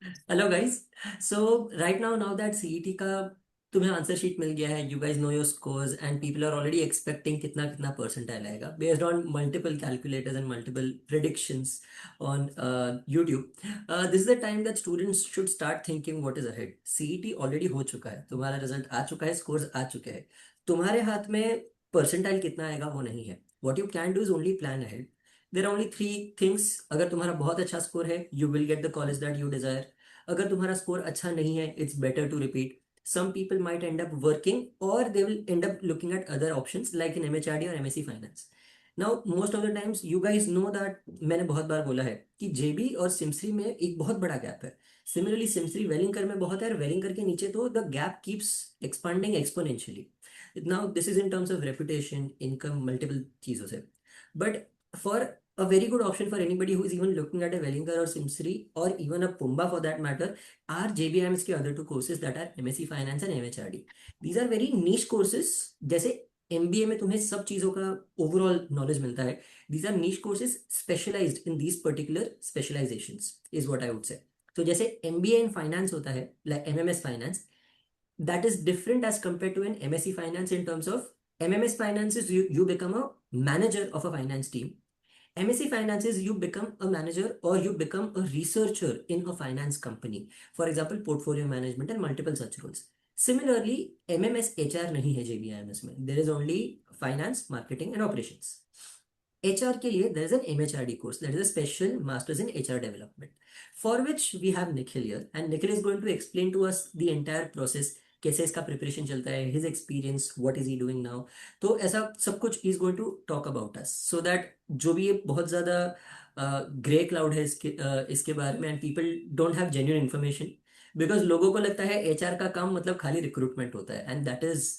Hello guys. So right now that CET का तुम्हें answer sheet मिल गया है, you guys know your scores and people are already expecting कितना कितना परसेंटाइल आएगा based on multiple calculators and multiple predictions on YouTube. This is the time that students should start thinking what is ahead. CET already हो चुका है, तुम्हारा result आ चुका है, scores आ चुके हैं। तुम्हारे हाथ में परसेंटाइल कितना आएगा वो नहीं है। What you can do is only plan ahead. There are only three things. अगर तुम्हारा बहुत अच्छा स्कोर है, you will get the college that you desire. अगर तुम्हारा स्कोर अच्छा नहीं है, it's better to repeat. Some people might end up working और they will end up looking at other options like in MHRD और MSc finance. Now most of the times you guys know that, मैंने बहुत बार बोला है कि जेबी और सिमसरी में एक बहुत बड़ा गैप है। सिमिलरली सिमसरी वेलिंगर में बहुत है और वेलिंगर के नीचे तो the gap keeps expanding exponentially. Now this is in terms of reputation, income, multiple चीजों से। But for a very good option for anybody who is even looking at a Wellinger or Simsri or even a Pumba for that matter are JBIMS के other two courses that are MSc Finance and MHRD. These are very niche courses. जैसे MBA में तुम्हें सब चीज़ों का overall knowledge मिलता है, these are niche courses specialized in these particular specializations is what I would say. तो जैसे MBA in finance होता है like MMS finance, that is different as compared to an MSc finance in terms of MMS finance is you become a manager of a finance team. MSc Finance is you become a manager or you become a researcher in a finance company. For example, portfolio management and multiple such roles. Similarly, MMS HR नहीं है JBIMS में. There is only finance, marketing and operations. HR के लिए there is an MHRD course, that is a special masters in HR development, for which we have Nikhil here and Nikhil is going to explain to us the entire process, कैसे इसका preparation चलता है, his experience, what is he doing now. तो ऐसा सब कुछ he is going to talk about us so that जो भी ये बहुत ज़्यादा ग्रे क्लाउड है इसके बारे में and people don't have genuine information, because लोगों को लगता है एचआर का काम मतलब खाली रिक्रूटमेंट होता है and that is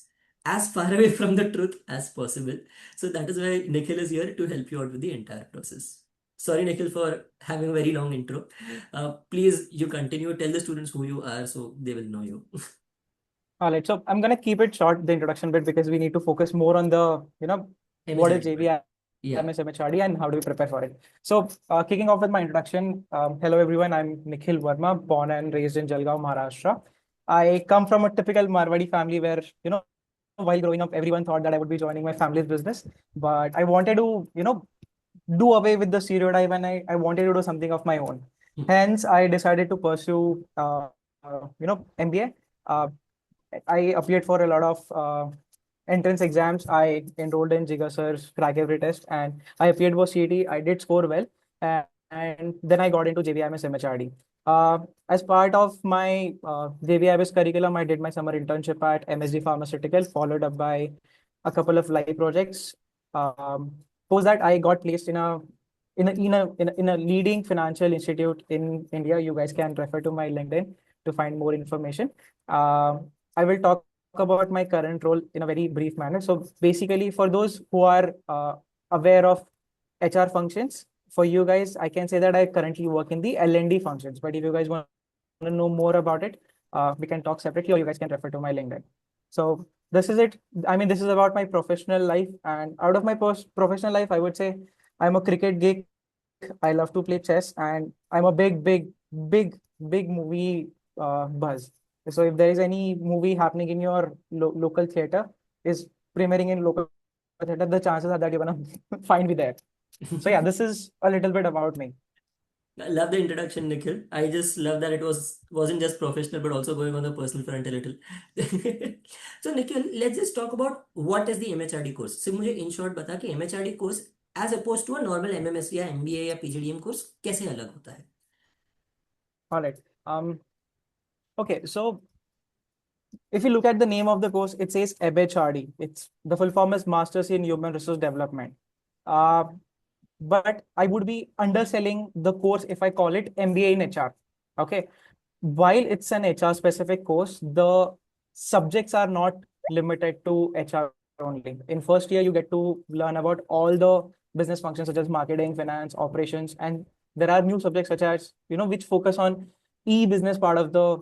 as far away from the truth as possible. So that is why Nikhil is here to help you out with the entire process. Sorry, Nikhil, for having a very long intro. Please, you continue. Tell the students who you are so they will know you. All right, so I'm gonna keep it short, the introduction bit, because we need to focus more on the, what is MHRD part. Yeah. JBIMS MHRD and how do we prepare for it. So, kicking off with my introduction, hello everyone, I'm Nikhil Varma, born and raised in Jalgaon, Maharashtra. I come from a typical Marwadi family where, while growing up, everyone thought that I would be joining my family's business, but I wanted to, do away with the stereotype and I wanted to do something of my own. Hence, I decided to pursue, MBA. I appeared for a lot of entrance exams. I enrolled in Jiga Sir's crack every test, and I appeared for CET. I did score well, and then I got into JBIMS MHRD. As part of my JBIMS curriculum, I did my summer internship at MSD Pharmaceutical, followed up by a couple of live projects. Post that, I got placed in a leading financial institute in India. You guys can refer to my LinkedIn to find more information. I will talk about my current role in a very brief manner. So basically, for those who are aware of HR functions, for you guys, I can say that I currently work in the L&D functions. But if you guys want to know more about it, we can talk separately, or you guys can refer to my LinkedIn. So this is it. I mean, this is about my professional life, and out of my professional life, I would say I'm a cricket geek. I love to play chess, and I'm a big movie buzz. So if there is any movie happening in your local theater, is premiering in local theater, the chances are that you're gonna find me there. So yeah, this is a little bit about me. I love the introduction, Nikhil. I just love that it wasn't just professional but also going on the personal front a little. So Nikhil, let's just talk about what is the MHRD course. So मुझे in short बता कि MHRD course as opposed to a normal MMS या MBA या PGDM course कैसे अलग होता है? All right. Okay, so if you look at the name of the course, it says MHRD. It's the full form is Masters in Human Resource Development. Uh, but I would be underselling the course if I call it MBA in HR. Okay. While it's an HR specific course, the subjects are not limited to HR only. In first year, you get to learn about all the business functions such as marketing, finance, operations, and there are new subjects such as, which focus on e-business part of the,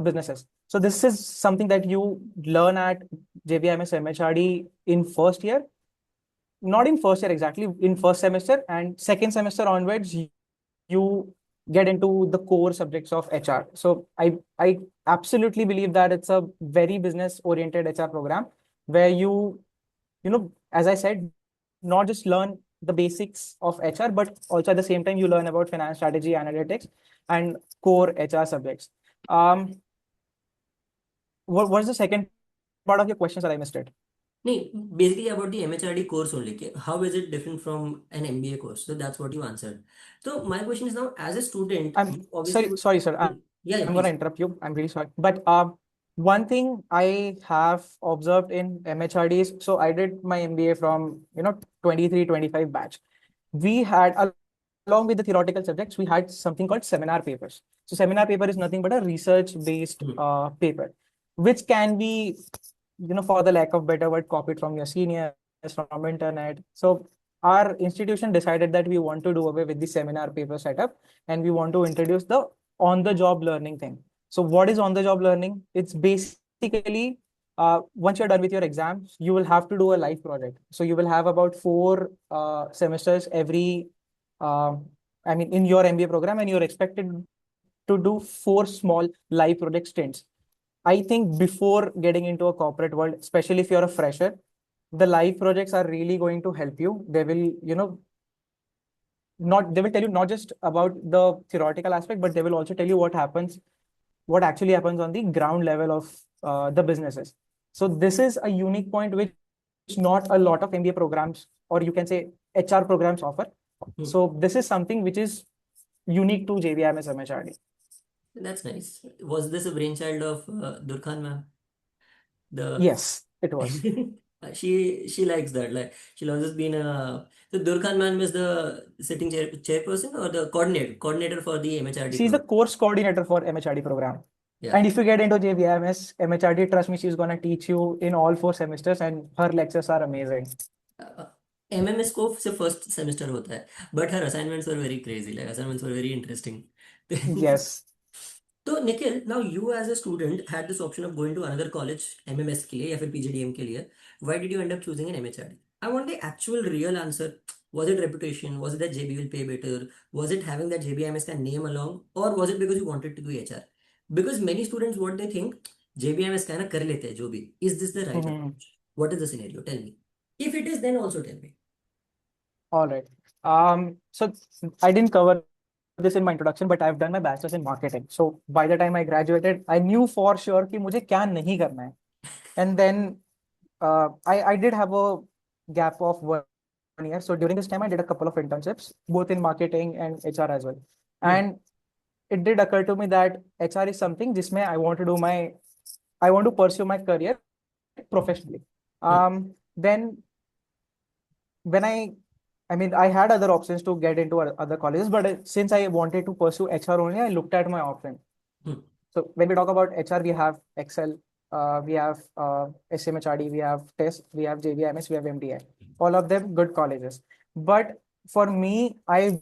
businesses. So this is something that you learn at JBIMS MHRD in first year, not in first year exactly, in first semester, and second semester onwards, you get into the core subjects of HR. So I absolutely believe that it's a very business oriented HR program where as I said, not just learn the basics of HR, but also at the same time you learn about finance strategy, analytics, and core HR subjects. Um, what's the second part of your question that I missed it? No, basically about the MHRD course only. How is it different from an MBA course? So that's what you answered. So my question is now, as a student, I'm you obviously sorry, would. sorry, sir. Yeah, yeah, I'm gonna please. interrupt you. I'm really sorry. But one thing I have observed in MHRDs, so I did my MBA from 23, 25 batch. We had, along with the theoretical subjects, we had something called seminar papers. So seminar paper is nothing but a research-based Hmm. paper, which can be, for the lack of better word, copied from your seniors, from internet. So our institution decided that we want to do away with the seminar paper setup and we want to introduce the on-the-job learning thing. So what is on-the-job learning? It's basically once you're done with your exams, you will have to do a live project. So you will have about four semesters every, in your MBA program, and you're expected to do four small live project stints. I think before getting into a corporate world, especially if you're a fresher, the live projects are really going to help you. They will, not they will tell you not just about the theoretical aspect, but they will also tell you what actually happens on the ground level of the businesses. So this is a unique point which not a lot of MBA programs, or you can say HR programs, offer. Hmm. So this is something which is unique to JBIMS MHRD. That's nice. Was this a brainchild of Durkhan ma'am? The Yes, it was. she likes that. Like she'll always been a. So Durkhan ma'am is the sitting chairperson or the coordinator for the MHRD She's the program. course coordinator for MHRD program. Yeah. And if you get into JVMS, MHRD, trust me, she's gonna teach you in all four semesters, and her lectures are amazing. MMS को से first semester होता है but हर assignments were very crazy like assignments were very interesting Yes. तो Nikhil now you as a student had this option of going to another college MMS के लिए या फिर पीजीडीएम के लिए why did you end up choosing an MHRD I want the actual real answer was it reputation, was it that JB will pay better, was it having that JBIMS का name along, or was it because you wanted to do HR? Because many students what they think JBIMS का ना कर लेते हैं जो भी. Is this the right Mhm. approach? What is the scenario? Tell me. If it is, then also tell me. All right. So I didn't cover this in my introduction, but I've done my bachelor's in marketing. So by the time I graduated, I knew for sure कि मुझे क्या नहीं करना है. And then I did have a gap of 1 year. So during this time, I did a couple of internships, both in marketing and HR as well. Hmm. And it did occur to me that HR is something जिसमें I want to pursue my career professionally. Hmm. Then when I had other options to get into other colleges, but since I wanted to pursue HR only, I looked at my option. Hmm. So when we talk about HR, we have Excel, we have SMHRD, we have TEST, we have JVMS, we have MDI. All of them good colleges. But for me, I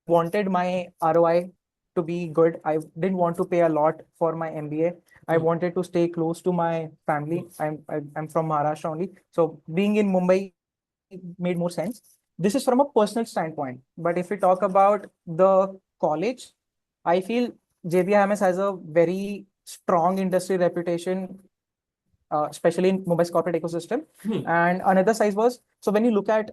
wanted my ROI to be good. I didn't want to pay a lot for my MBA. I Hmm. wanted to stay close to my family. I'm from Maharashtra only. So being in Mumbai made more sense. This is from a personal standpoint. But if we talk about the college, I feel JBIMS has a very strong industry reputation, especially in Mumbai's corporate ecosystem. Hmm. And another size was, so when you look at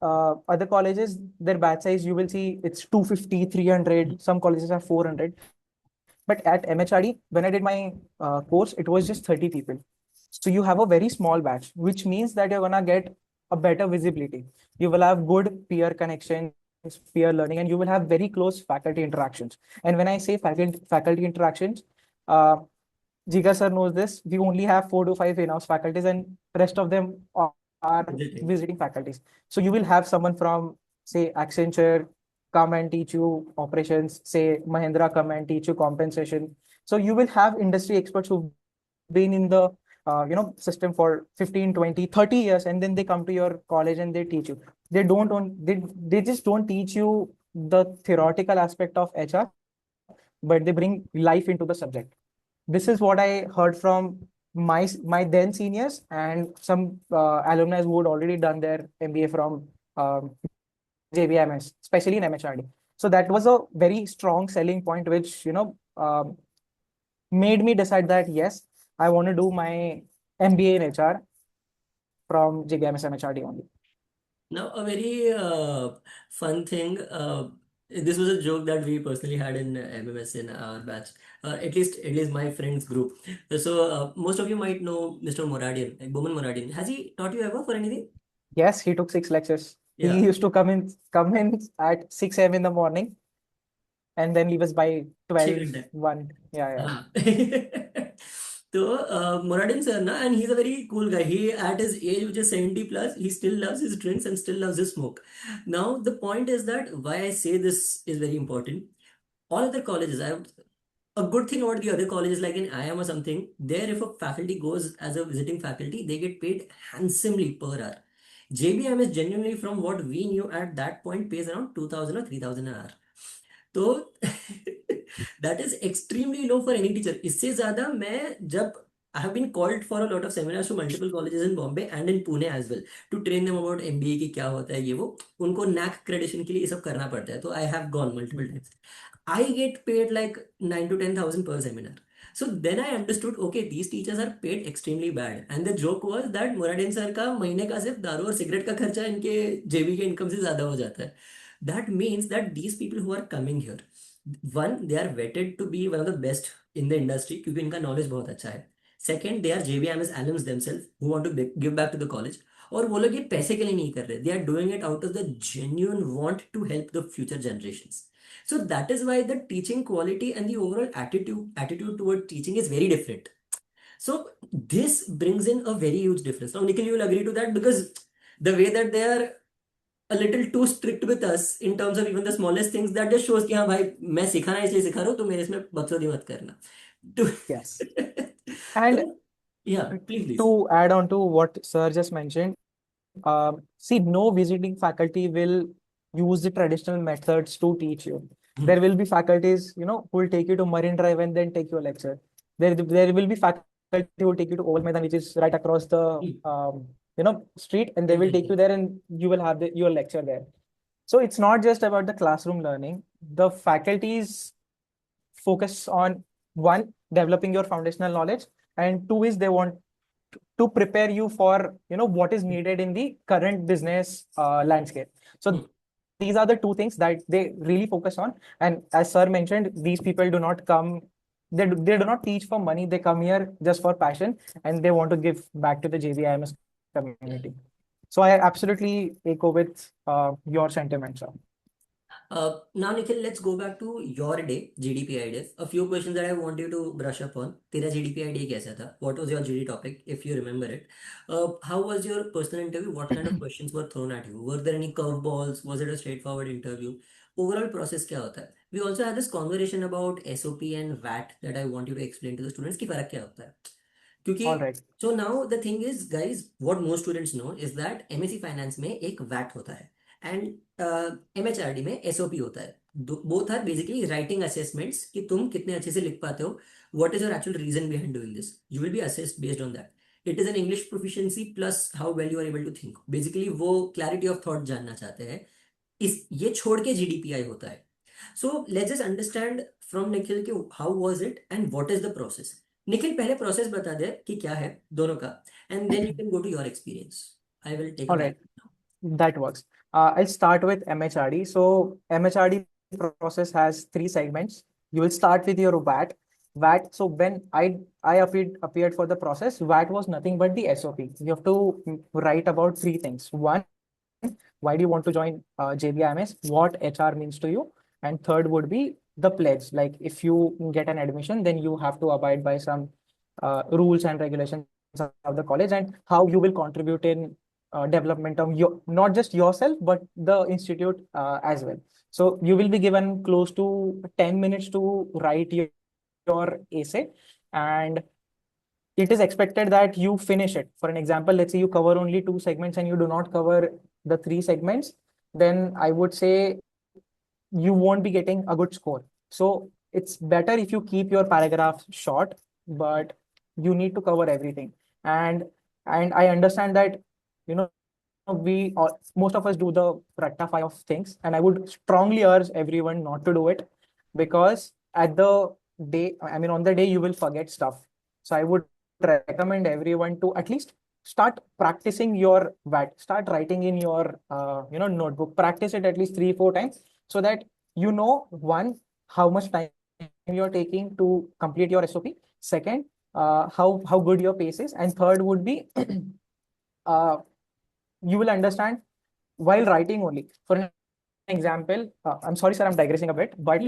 other colleges, their batch size, you will see it's 250, 300. Some colleges have 400. But at MHRD, when I did my course, it was just 30 people. So you have a very small batch, which means that you're gonna get a better visibility. You will have good peer connections, peer learning, and you will have very close faculty interactions. And when I say faculty interactions, uh, Jiga sir knows this. We only have 4 to 5 in-house faculties, and rest of them are Visiting. visiting faculties. So you will have someone from, say, Accenture come and teach you operations. Say Mahindra come and teach you compensation. So you will have industry experts who've been in the system for 15, 20, 30 years, and then they come to your college and they teach you. They just don't teach you the theoretical aspect of HR, but they bring life into the subject. This is what I heard from my then seniors and some alumni who had already done their MBA from JBMS, especially in MHRD. So that was a very strong selling point, which, made me decide that, yes, I want to do my MBA in HR from JBIMS MHRD only. Now, a very fun thing. This was a joke that we personally had in MMS in our batch. At least my friends group. So most of you might know Mr. Moradian, like Bowman Moradian. Has he taught you ever for anything? Yes, he took 6 lectures. He Yeah, used to come in at 6 a.m. in the morning, and then leave us by 12, Chicken 1. Yeah, yeah. हाँ तो Moradin sir na, and he's a very cool guy. He at his age, which is 70 plus, he still loves his drinks and still loves his smoke. Now the point is that why I say this is very important. All other colleges, I have a good thing about the other colleges like in IIM or something. There, if a faculty goes as a visiting faculty, they get paid handsomely per hour. JBM is genuinely, from what we knew at that point, pays around 2000 or 3000 an hour. तो that is extremely low for any teacher. इससे ज्यादा मैं जब I have been called for a lot of seminars to multiple colleges in Bombay and in Pune as well to train them about MBA की क्या होता है ये वो उनको NAC accreditation के लिए ये सब करना पड़ता है तो I have gone multiple times. I get paid like 9 to 10,000 per seminar. So then I understood, okay, these teachers are paid extremely bad. And the joke was that Moradin sir का महीने का सिर्फ दारू और सिगरेट का खर्चा इनके जेबी के इनकम से ज्यादा हो जाता है. That means that these people who are coming here, one, they are vetted to be one of the best in the industry क्योंकि इनका knowledge बहुत अच्छा है. Second, they are JBMS alums themselves who want to give back to the college. और वो लोग ये पैसे के लिए नहीं कर रहे. They are doing it out of the genuine want to help the future generations. So that is why the teaching quality and the overall attitude toward teaching is very different. So this brings in a very huge difference. Now, Nikhil, you will agree to that because the way that they are a little too strict with us in terms of even the smallest things, that just shows कि हाँ भाई मैं सिखाना इसलिए सिखा रहा हूँ तो मेरे इसमें बकचोदी मत करना. तो Yes. And तो yeah, please. to add on to what Sir just mentioned, see, no visiting faculty will use the traditional methods to teach you. Hmm. There will be faculties, who will take you to Marine Drive and then take you a lecture. There will be faculty who will take you to Oval Maidan, which is right across the Hmm. street, and they will take Exactly. you there, and you will have your lecture there. So it's not just about the classroom learning. The faculties focus on, one, developing your foundational knowledge, and two is they want to prepare you for what is needed in the current business landscape. Hmm. So these are the two things that they really focus on. And as sir mentioned, these people do not come, they do not teach for money. They come here just for passion, and they want to give back to the JBIMS community. So I absolutely echo with your sentiments, sir. Now, Nikhil, let's go back to your day, GDPI days. A few questions that I want you to brush up on. तेरा GDPI day कैसा था? What was your GD topic, if you remember it? How was your personal interview? What kind of questions were thrown at you? Were there any curveballs? Was it a straightforward interview? Overall process क्या होता है? We also had this conversation about SOP and VAT that I want you to explain to the students कि फर्क क्या होता है? क्योंकि All right. so now the thing is, guys, what most students know is that MSc finance में एक VAT होता है एंड MHRD में SOP होता है. Both are basically writing assessments कि तुम कितने अच्छे से लिख पाते हो. What is your actual reason behind doing this. You will be assessed based on that. It is an English proficiency plus how well you are able to think. Basically वो clarity of thought जानना चाहते हैं. इस ये छोड़ के GDPI होता है. So let's just understand from Nikhil कि how was it and what is the process. Nikhil पहले प्रोसेस बता दे कि क्या है दोनों का and then you can go to your experience. I will take a All right. Back. That works. I'll start with MHRD. So MHRD process has three segments. You will start with your VAT. VAT. So when I appeared for the process, VAT was nothing but the SOP. You have to write about three things. One, why do you want to join JBIMS? What HR means to you? And third would be the pledge. Like if you get an admission, then you have to abide by some rules and regulations of the college, and how you will contribute in development of your, not just yourself but the institute as well. So you will be given close to 10 minutes to write your essay, and it is expected that you finish it. For an example, let's say you cover only two segments and you do not cover the three segments, then I would say you won't be getting a good score. So it's better if you keep your paragraph short, but you need to cover everything. And I understand that, we all, most of us do the rectify of things, and I would strongly urge everyone not to do it, because at the day, I mean, on the day you will forget stuff. So I would recommend everyone to at least start practicing your VAT, start writing in your notebook, practice it at least 3 4 times, so that you know, one, how much time you're taking to complete your SOP. Second, how good your pace is, and third would be uh, you will understand while writing only. For an example, I'm sorry, sir, I'm digressing a bit, but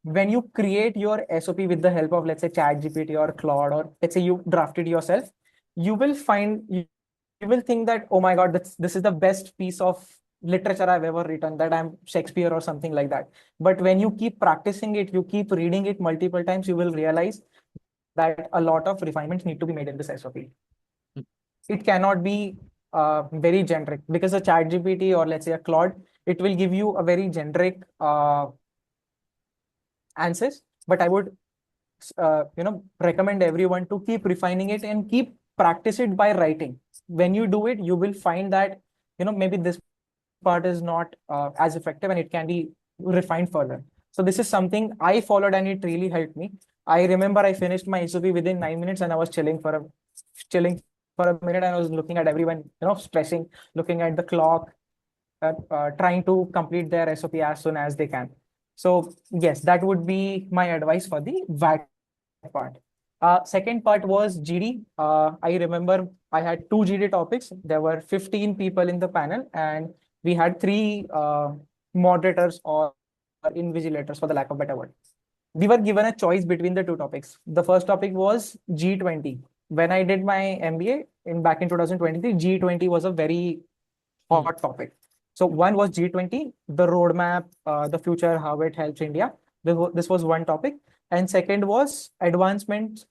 when you create your SOP with the help of, let's say, ChatGPT or Claude, or let's say you drafted yourself, you will find, you will think that, oh my God, this is the best piece of literature I've ever written, that I'm Shakespeare or something like that. But when you keep practicing it, you keep reading it multiple times, you will realize that a lot of refinements need to be made in this SOP. It cannot be very generic, because a chat GPT or let's say a Claude, it will give you a very generic answers. But I would recommend everyone to keep refining it and keep practice it by writing. When you do it, you will find that maybe this part is not as effective, and it can be refined further. So this is something I followed, and it really helped me. I remember I finished my SOP within 9 minutes, and I was chilling for a minute, and I was looking at everyone, stressing, looking at the clock, trying to complete their SOP as soon as they can. So yes, that would be my advice for the VAT part. Second part was GD. I remember I had two GD topics. There were 15 people in the panel, and we had three moderators or invigilators, for the lack of better word. We were given a choice between the two topics. The first topic was G20. When I did my MBA back in 2023, G20 was a very hot topic. So one was G20, the roadmap, the future, how it helps India. This was one topic. And second was advancements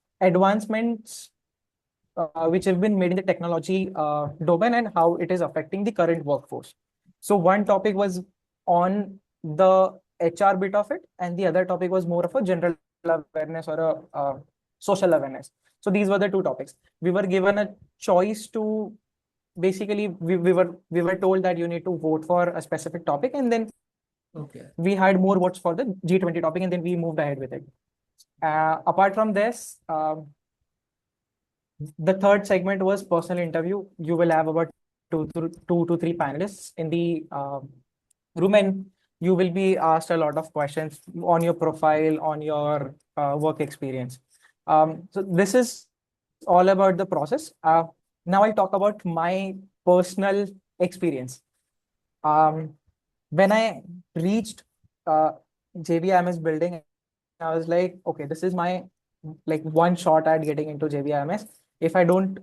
which have been made in the technology domain, and how it is affecting the current workforce. So one topic was on the HR bit of it, and the other topic was more of a general awareness or a social awareness. So these were the two topics. We were given a choice to, basically we were told that you need to vote for a specific topic, and then we had more votes for the G20 topic, and then we moved ahead with it. Apart from this, the third segment was personal interview. You will have about two to three panelists in the room, and you will be asked a lot of questions on your profile, on your work experience. So this is all about the process. Now I'll talk about my personal experience. When I reached JBIMS building, I was like, okay, this is my one shot at getting into JBIMS. If I don't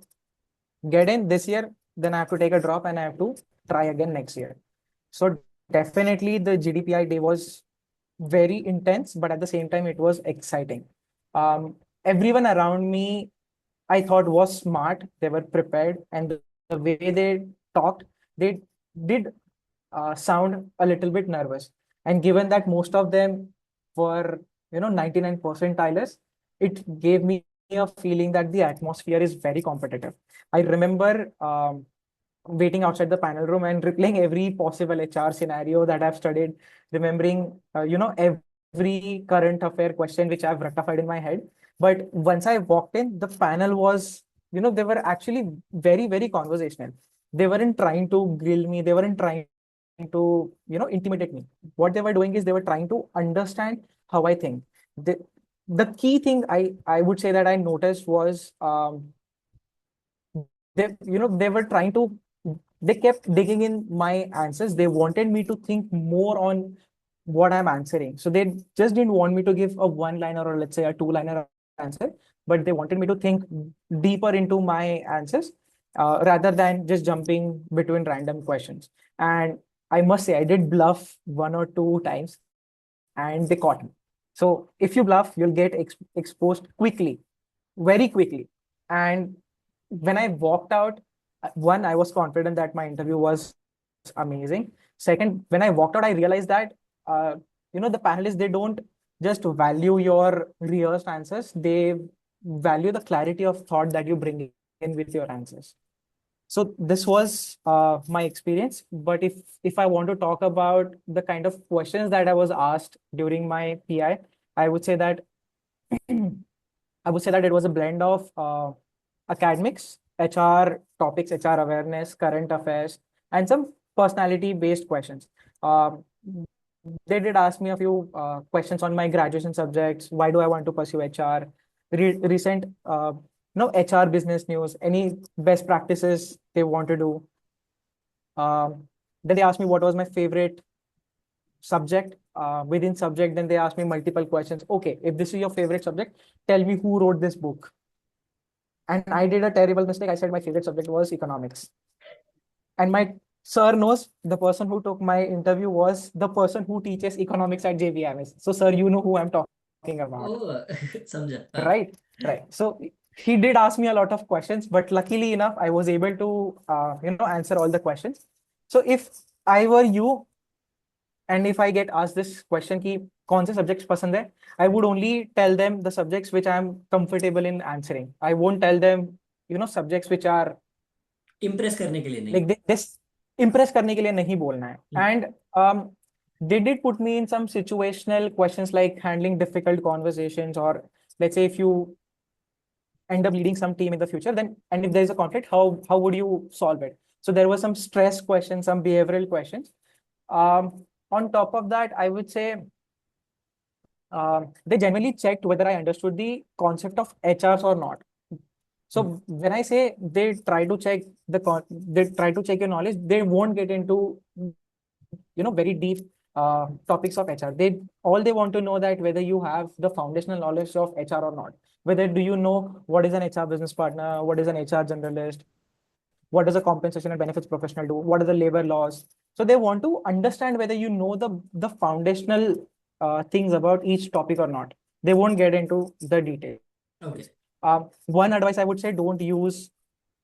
get in this year, then I have to take a drop and I have to try again next year. So definitely the GDPI day was very intense, but at the same time, it was exciting. Everyone around me, I thought, was smart. They were prepared, and the way they talked, they did sound a little bit nervous. And given that most of them were, 99 percentilers, it gave me a feeling that the atmosphere is very competitive. I remember waiting outside the panel room and replaying every possible HR scenario that I've studied, remembering, every current affair question which I've rectified in my head. But once I walked in, the panel was, they were actually very, very conversational. They weren't trying to grill me. They weren't trying to, intimidate me. What they were doing is they were trying to understand how I think. The key thing I would say that I noticed was they were trying to, they kept digging in my answers. They wanted me to think more on what I'm answering. So they just didn't want me to give a one-liner or let's say a two-liner answer, but they wanted me to think deeper into my answers rather than just jumping between random questions. And I must say, I did bluff one or two times and they caught me. So if you bluff, you'll get exposed quickly, very quickly. And when I walked out, one, I was confident that my interview was amazing. Second, when I walked out, I realized that, the panelists, they don't just value your rehearsed answers. They value the clarity of thought that you bring in with your answers. So this was my experience. But if I want to talk about the kind of questions that I was asked during my PI, I would say that I would say that it was a blend of academics, HR topics, HR awareness, current affairs, and some personality-based questions. Um, they did ask me a few questions on my graduation subjects. Why do I want to pursue HR? Recent, HR business news, any best practices they want to do. Then they asked me what was my favorite subject. Within subject, then they asked me multiple questions. Okay, if this is your favorite subject, tell me who wrote this book. And I did a terrible mistake. I said my favorite subject was economics. And my sir knows the person who took my interview was the person who teaches economics at JBIMS. So, sir, you know who I'm talking about, Oh, समझा हाँ. right? Right. So he did ask me a lot of questions, but luckily enough, I was able to, answer all the questions. So if I were you, and if I get asked this question कि कौन से subjects पसंद है, I would only tell them the subjects which I'm comfortable in answering. I won't tell them, subjects which are impress करने के लिए नहीं. like this impress करने के लिए नहीं बोलना है. And they did put me in some situational questions like handling difficult conversations, or let's say if you end up leading some team in the future, then and if there is a conflict, how would you solve it? So there was some stress questions, some behavioral questions. On top of that, I would say they genuinely checked whether I understood the concept of HRs or not. So when I say they try to check they try to check your knowledge, they won't get into very deep topics of HR. They want to know that whether you have the foundational knowledge of HR or not. Whether do you know what is an HR business partner, what is an HR generalist, what does a compensation and benefits professional do, what are the labor laws. So they want to understand whether you know the foundational things about each topic or not. They won't get into the details. Okay. One advice I would say, don't use,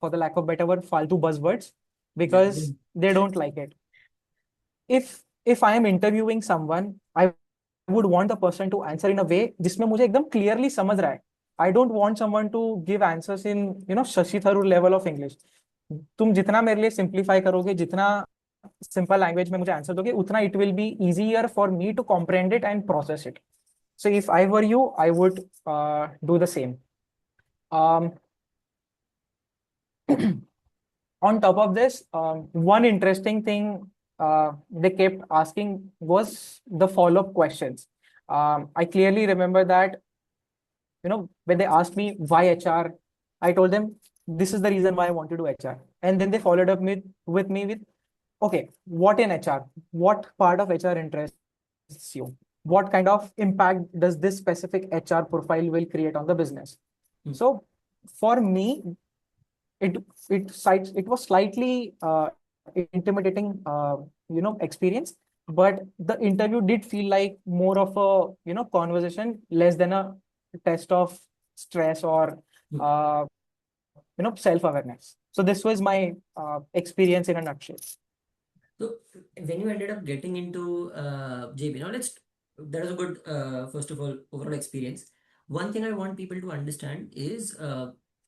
for the lack of better word, faltu buzzwords, Yeah. because they don't like it. If I am interviewing someone, I would want the person to answer in a way जिसमें मुझे एकदम clearly समझ रहा है. I don't want someone to give answers in Shashi Tharoor level of English. तुम जितना मेरे लिए simplify करोगे, जितना simple language में मुझे answer दोगे, उतना it will be easier for me to comprehend it and process it. So if I were you, I would do the same. On top of this, one interesting thing they kept asking was the follow-up questions. I clearly remember that, when they asked me why HR, I told them this is the reason why I want to do HR. And then they followed up with me with, okay, what in HR? What part of HR interests you? What kind of impact does this specific HR profile will create on the business? So for me, it it was slightly intimidating experience, but the interview did feel like more of a conversation, less than a test of stress or uh, self-awareness. So this was my experience in a nutshell. So when you ended up getting into JB, now that is a good first of all overall experience. One thing I want people to understand is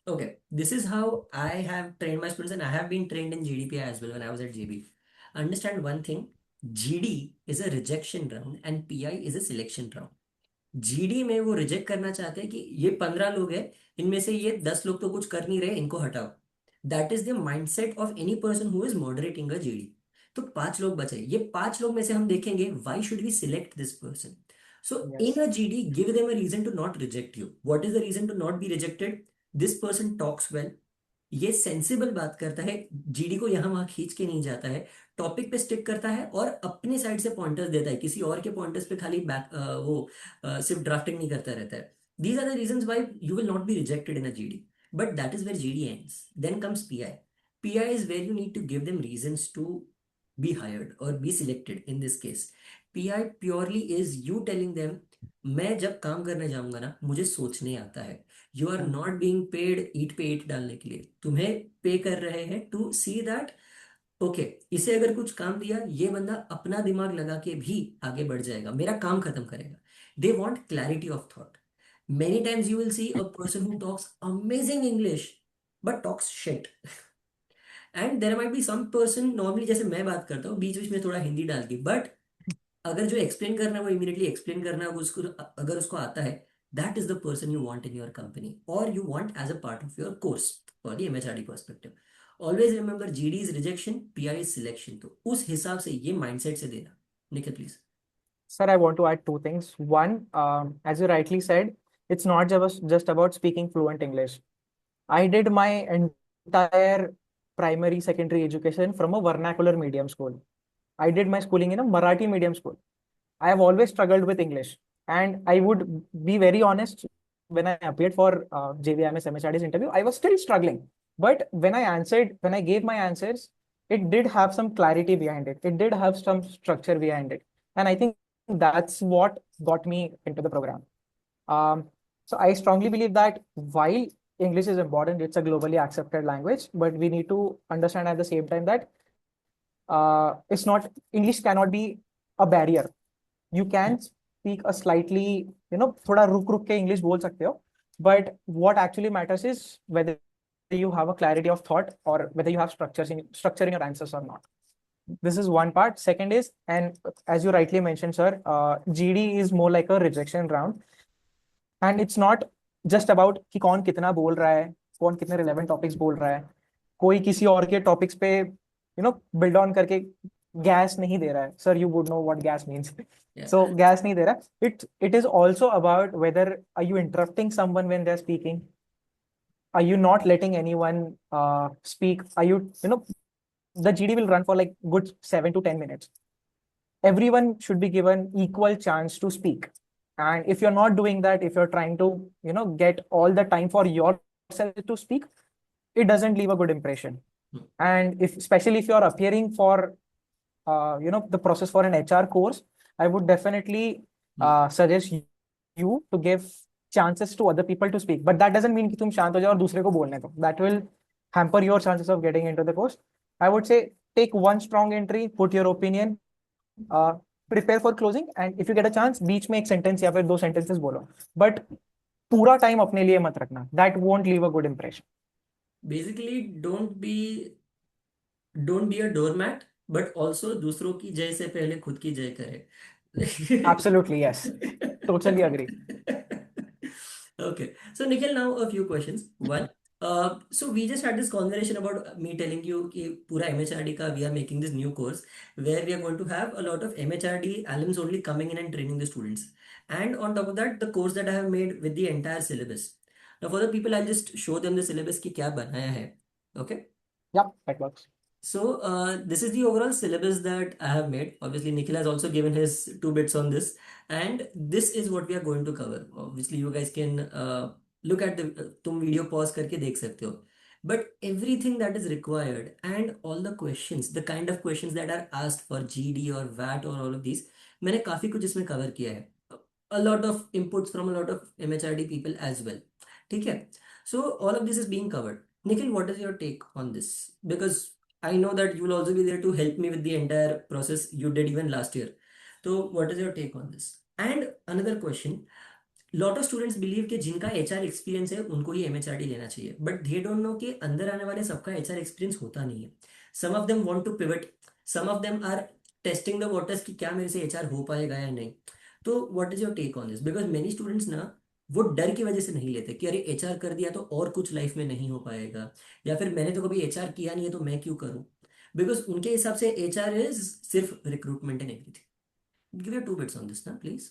okay, this is how I have trained my students, and I have been trained in GDPI as well when I was at JB. Understand one thing: GD is a rejection round and PI is a selection round. GD में वो reject करना चाहते हैं कि ये 15 लोग हैं, इनमें से ये 10 लोग तो कुछ कर नहीं रहे, इनको हटाओ. That is the mindset of any person who is moderating a GD. तो 5 लोग बचे, ये 5 लोग में से हम देखेंगे why should we select this person. So in Yes. A GD give them a reason to not reject you. What is the reason to not be rejected? This person talks well, ये sensible बात करता है, GD को यहां वहां खींच के नहीं जाता है, टॉपिक पे स्टिक करता है और अपने साइड से पॉइंटर्स देता है, किसी और के पॉइंटर्स पे खाली बैक वो सिर्फ ड्राफ्टिंग नहीं करता रहता है. These are the reasons why you will not be rejected in a GD. But that is where GD ends. Then comes PI. PI is where you need to give them reasons to be hired or be selected in this case. PI purely is you telling them, मैं जब काम करने जाऊंगा ना मुझे सोचने आता है. You are not being paid ईट पे ईट डालने के लिए, तुम्हें पे कर रहे हैं टू सी दैट ओके, इसे अगर कुछ काम दिया ये बंदा अपना दिमाग लगा के भी आगे बढ़ जाएगा, मेरा काम खत्म करेगा. They want clarity of thought. Many times you will see a person who talks amazing English but talks shit. And there might be some person, normally जैसे मैं बात करता हूँ बीच बीच में थोड़ा हिंदी डाल के, बट अगर जो एक्सप्लेन करना है वो इमीडिएटली एक्सप्लेन करना है, वो उसको अगर उसको आता है, that is the person you want in your company और you want as a part of your course for the MHRD perspective. Always remember, GD is rejection, PI is selection. तो उस हिसाब से ये माइंडसेट से देना. Nikhil please. Sir, I want to add two things. One, as you rightly said, it's not just about speaking fluent English. I did my entire primary, secondary education from a vernacular medium school. I did my schooling in a Marathi medium school. I have always struggled with English. And I would be very honest, when I appeared for JBIMS MHRD's interview, I was still struggling. But when I gave my answers, it did have some clarity behind it. It did have some structure behind it. And I think that's what got me into the program. Um, so I strongly believe that while English is important, it's a globally accepted language, but we need to understand at the same time that it's not, English cannot be a barrier. You can speak a slightly, थोड़ा रुक रुक के English बोल सकते हो, but what actually matters is whether you have a clarity of thought or whether you have structure in your answers or not. This is one part. Second is, and as you rightly mentioned, sir, GD is more like a rejection round, and it's not just about कि कौन कितना बोल रहा है, कौन कितने relevant topics बोल रहा है, कोई किसी और के topics पे build on करके gas नहीं दे रहा है. Sir, you would know what gas means. Yeah. So gas नहीं दे रहा. It is also about whether are you interrupting someone when they're speaking, are you not letting anyone speak, are you the GD will run for like good 7 to 10 minutes. Everyone should be given equal chance to speak. And if you're not doing that, if you're trying to get all the time for yourself to speak, it doesn't leave a good impression. Hmm. And if especially if you're appearing for the process for an HR course, I would definitely suggest you to give chances to other people to speak. But that doesn't mean कि तुम शांत हो जाओ और दूसरे को बोलने दो. That will hamper your chances of getting into the course. I would say take one strong entry, put your opinion, prepare for closing, and if you get a chance, बीच में एक sentence या फिर 2 sentences बोलो. But पूरा time अपने लिए मत रखना. That won't leave a good impression. Basically don't be a doormat, but also दूसरों की जय से पहले खुद की जय करे. Absolutely, yes. Totally agree. Okay, so Nikhil, now a few questions. One, so we just had this conversation about me telling you कि पूरा MHRD का we are making this new course where we are going to have a lot of MHRD alums only coming in and training the students. And on top of that, the course that I have made with the entire syllabus. Now for the people, I'll just show them the syllabus कि क्या बनाया है. Okay. Yep, that works. So this is the overall syllabus that I have made. Obviously, Nikhil has also given his two bits on this, and this is what we are going to cover. Obviously, you guys can look at the तुम video pause करके देख सकते हो. But everything that is required and all the questions, the kind of questions that are asked for GD or VAT or all of these, मैंने काफी कुछ इसमें cover किया है. A lot of inputs from a lot of MHRD people as well. ठीक है? So all of this is being covered. Nikhil, what is your take on this? Because I know that you will also be there to help me with the entire process you did even last year. So, what is your take on this? And another question, lot of students believe कि जिनका HR experience है उनको ही MHRD लेना चाहिए, but they don't know कि अंदर आने वाले सबका HR एक्सपीरियंस होता नहीं है. Some of them want to pivot, some of them are testing the waters कि क्या मेरे से HR हो पाएगा या नहीं. तो what is your take on this? Because many students ना वो डर की वजह से नहीं लेते कि अरे HR कर दिया तो और कुछ लाइफ में नहीं हो पाएगा, या फिर मैंने तो कभी HR किया नहीं है तो मैं क्यों करूं. बिकॉज उनके हिसाब से HR इज सिर्फ recruitment and everything. Give your two bits on this ना please.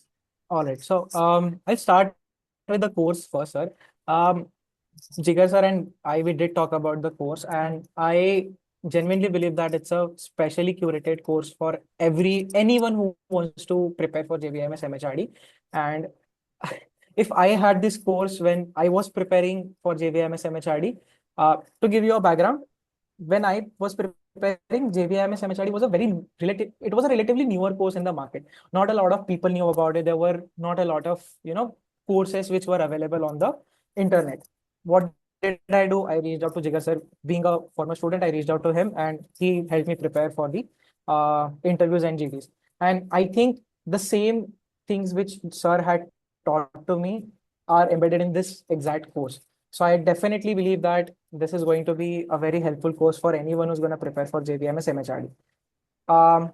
All right. So I'll start with the course first, sir. Um, Jigar sir and I, we did talk about the course, and I genuinely believe that it's a specially curated course for anyone who wants to prepare for JBIMS MHRD. And if I had this course when I was preparing for JBIMS MHRD, to give you a background, when I was preparing, JBIMS MHRD was it was a relatively newer course in the market. Not a lot of people knew about it. There were not a lot of, courses which were available on the internet. What did I do? I reached out to Jigar sir. Being a former student, I reached out to him and he helped me prepare for the interviews and GDs. And I think the same things which sir had taught to me are embedded in this exact course. So I definitely believe that this is going to be a very helpful course for anyone who's going to prepare for JBMS MHRD. Um,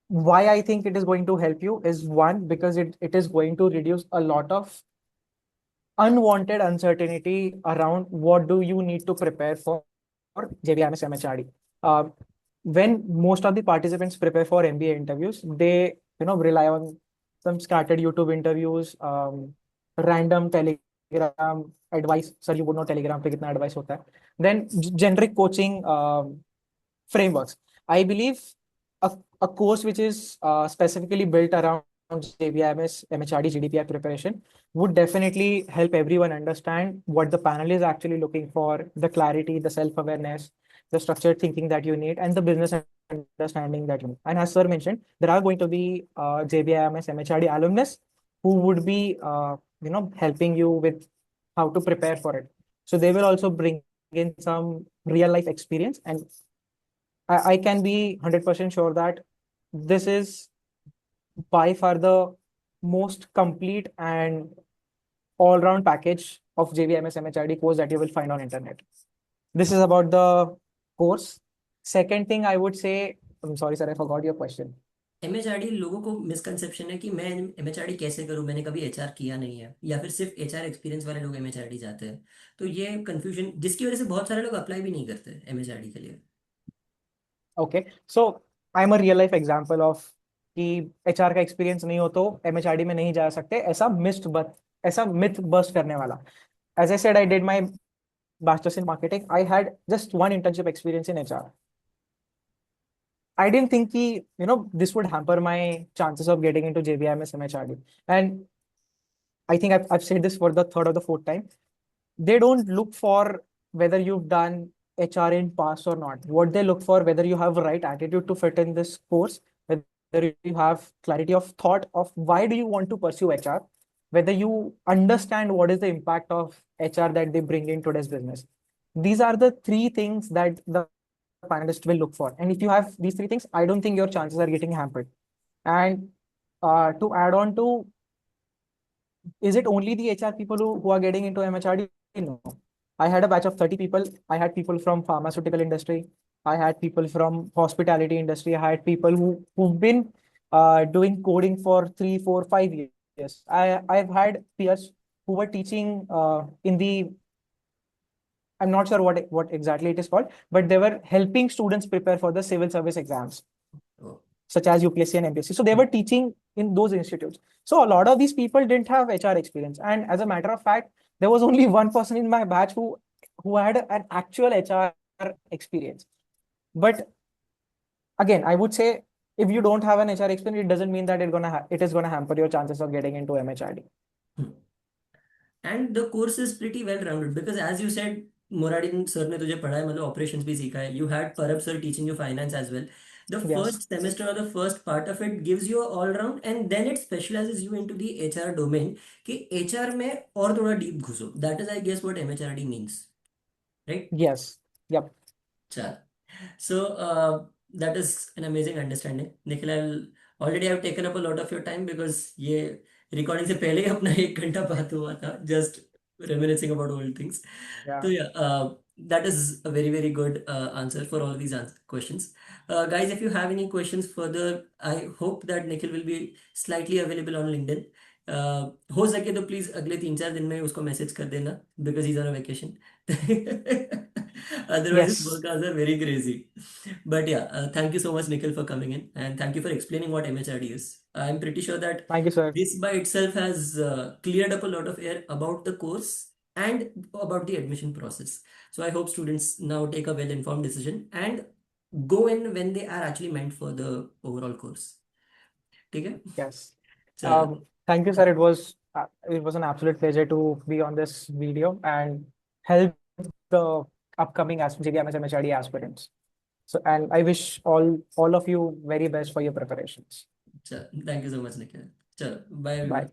why I think it is going to help you is one, because it is going to reduce a lot of unwanted uncertainty around what do you need to prepare for JBIMS MHRD. When most of the participants prepare for MBA interviews, they rely on some scattered YouTube interviews, random Telegram advice. Sir, you would know Telegram पे कितना advice होता है. Then generic coaching frameworks. I believe a course which is specifically built around JBIMS, MHRD, GDPR preparation would definitely help everyone understand what the panel is actually looking for, the clarity, the self-awareness, the structured thinking that you need, and the business understanding that you need. And as sir mentioned, there are going to be JBIMS, MHRD alumnus who would be, helping you with how to prepare for it. So they will also bring in some real life experience, and I can be 100% sure that this is by far the most complete and all-round package of JVMS MHRD course that you will find on internet. This is about the course. Second thing I would say, I'm sorry, sir, I forgot your question. MHRD लोगों को misconception है कि मैं MHRD कैसे करूं, मैंने कभी HR किया नहीं है, या फिर सिर्फ एचआर एक्सपीरियंस वाले लोग एमएचआरडी जाते हैं। तो ये कंफ्यूजन जिसकी वजह से बहुत सारे लोग अप्लाई भी नहीं करते एमएचआरडी के लिए। Okay, so I'm a real life example of कि एचआर का एक्सपीरियंस नहीं हो तो एमएचआरडी में नहीं जा सकते, ऐसा मिथ बस्ट करने वाला. As I said, I did my bachelor's in marketing. I had just one internship experience in HR. I didn't think this would hamper my chances of getting into JBIMS MHRD. And I think I've said this for the third or the fourth time. They don't look for whether you've done HR in past or not. What they look for, whether you have the right attitude to fit in this course, whether you have clarity of thought of why do you want to pursue HR, whether you understand what is the impact of HR that they bring in today's business. These are the three things that the panelist will look for. And if you have these three things, I don't think your chances are getting hampered. And to add on to, is it only the HR people who are getting into MHRD? No. I had a batch of 30 people. I had people from pharmaceutical industry. I had people from hospitality industry. I had people who've been doing coding for 3, 4, 5 years. I've had peers who were teaching in the, I'm not sure what exactly it is called, but they were helping students prepare for the civil service exams, Oh. such as UPSC and MPSC. So they were teaching in those institutes. So a lot of these people didn't have HR experience. And as a matter of fact, there was only one person in my batch who had an actual HR experience. But again, I would say if you don't have an HR experience, it doesn't mean that it is gonna hamper your chances of getting into MHRD. And the course is pretty well rounded because as you said Moradi sir ने तुझे पढ़ाया, मतलब operations भी सीखा है, you had Parab sir teaching you finance as well. The Yes. First semester और the first part of it gives you all round and then it specialises you into the HR domain कि HR में और थोड़ा deep घुसो। That is I guess what MHRD means, right? Yes. Yep. चल, so that is an amazing understanding. Nikhil, already I've taken up a lot of your time because ये recording से पहले ही अपना 1 घंटा बात हुआ था, just reminiscing about old things. Yeah. So yeah, that is a very very good answer for all these questions. Guys, if you have any questions further, I hope that Nikhil will be slightly available on LinkedIn. हो सके तो please अगले 3-4 दिन में उसको message कर देना because he is on vacation. Otherwise his Yes. work hours are very crazy. But yeah, thank you so much, Nikhil, for coming in, and thank you for explaining what MHRD is. I'm pretty sure that Thank you, sir. this by itself has cleared up a lot of air about the course and about the admission process. So I hope students now take a well-informed decision and go in when they are actually meant for the overall course. ठीक है? Yes. चलो। Thank you, sir. It was an absolute pleasure to be on this video and help the upcoming JBIMS MHRD aspirants. So, and I wish all of you very best for your preparations. चलो, thank you so much, Nikhil. चलो, bye Bye. everyone.